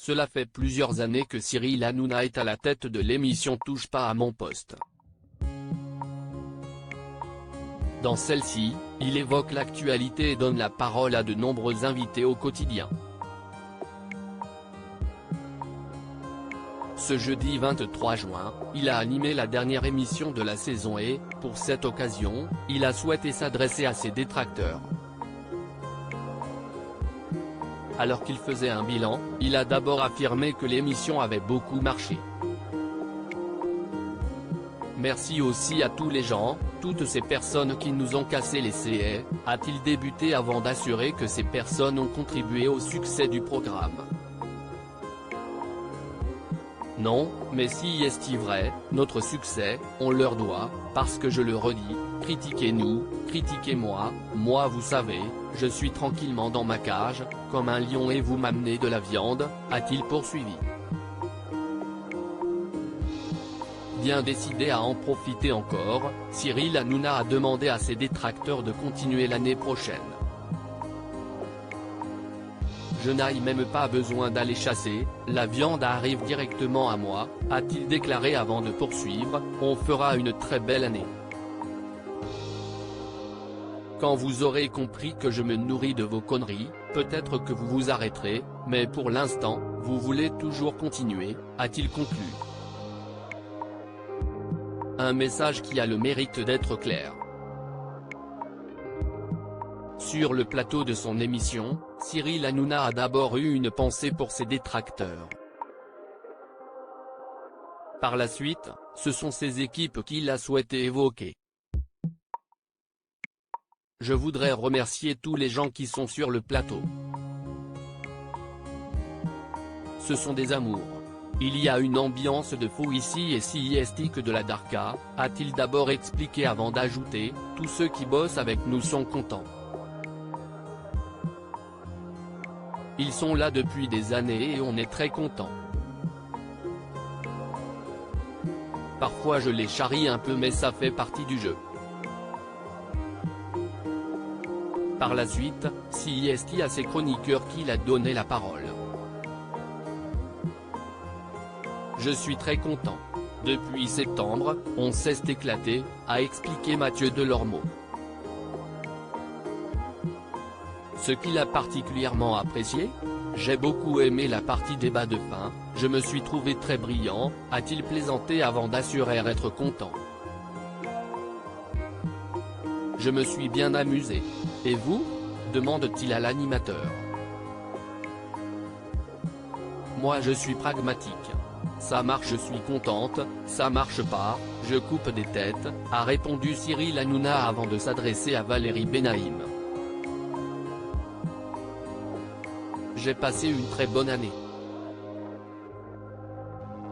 Cela fait plusieurs années que Cyril Hanouna est à la tête de l'émission Touche pas à mon poste. Dans celle-ci, il évoque l'actualité et donne la parole à de nombreux invités au quotidien. Ce jeudi 23 juin, il a animé la dernière émission de la saison et, pour cette occasion, il a souhaité s'adresser à ses détracteurs. Alors qu'il faisait un bilan, il a d'abord affirmé que l'émission avait beaucoup marché. Merci aussi à tous les gens, toutes ces personnes qui nous ont cassé les CE, a-t-il débuté avant d'assurer que ces personnes ont contribué au succès du programme. Non, mais si est vrai, notre succès, on leur doit, parce que je le redis, critiquez-nous, critiquez-moi, moi vous savez, je suis tranquillement dans ma cage, comme un lion et vous m'amenez de la viande, a-t-il poursuivi. Bien décidé à en profiter encore, Cyril Hanouna a demandé à ses détracteurs de continuer l'année prochaine. Je n'ai même pas besoin d'aller chasser, la viande arrive directement à moi, a-t-il déclaré avant de poursuivre, on fera une très belle année. Quand vous aurez compris que je me nourris de vos conneries, peut-être que vous vous arrêterez, mais pour l'instant, vous voulez toujours continuer, a-t-il conclu. Un message qui a le mérite d'être clair. Sur le plateau de son émission, Cyril Hanouna a d'abord eu une pensée pour ses détracteurs. Par la suite, ce sont ses équipes qu'il a souhaité évoquer. Je voudrais remercier tous les gens qui sont sur le plateau. Ce sont des amours. Il y a une ambiance de fou ici et si estique de la Darka, a-t-il d'abord expliqué avant d'ajouter, tous ceux qui bossent avec nous sont contents. Ils sont là depuis des années et on est très contents. Parfois je les charrie un peu mais ça fait partie du jeu. Par la suite, CIST à ses chroniqueurs qu'il a donné la parole. Je suis très content. Depuis septembre, on s'est éclaté, a expliqué Mathieu Delormeau. Ce qu'il a particulièrement apprécié ? J'ai beaucoup aimé la partie débat de fin, je me suis trouvé très brillant, a-t-il plaisanté avant d'assurer être content. Je me suis bien amusé. Et vous ? Demande-t-il à l'animateur. Moi je suis pragmatique. Ça marche je suis contente, ça marche pas, je coupe des têtes, a répondu Cyril Hanouna avant de s'adresser à Valérie Benaïm. J'ai passé une très bonne année.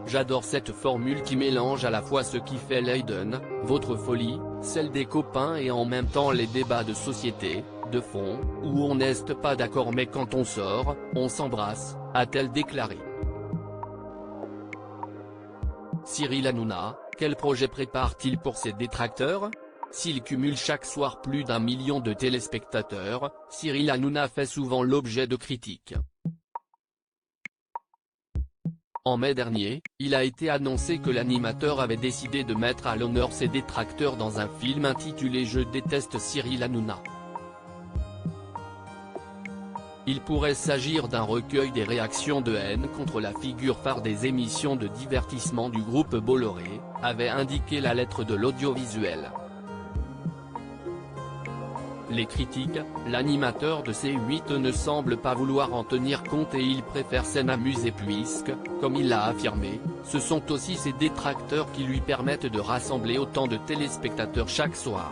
J'adore cette formule qui mélange à la fois ce qui fait l'Aiden, votre folie, celle des copains et en même temps les débats de société, de fond, où on n'est pas d'accord mais quand on sort, on s'embrasse, a-t-elle déclaré. Cyril Hanouna, quel projet prépare-t-il pour ses détracteurs ? S'il cumule chaque soir plus d'1 million de téléspectateurs, Cyril Hanouna fait souvent l'objet de critiques. En mai dernier, il a été annoncé que l'animateur avait décidé de mettre à l'honneur ses détracteurs dans un film intitulé Je déteste Cyril Hanouna. Il pourrait s'agir d'un recueil des réactions de haine contre la figure phare des émissions de divertissement du groupe Bolloré, avait indiqué la lettre de l'audiovisuel. Les critiques, l'animateur de C8 ne semble pas vouloir en tenir compte et il préfère s'en amuser puisque, comme il l'a affirmé, ce sont aussi ses détracteurs qui lui permettent de rassembler autant de téléspectateurs chaque soir.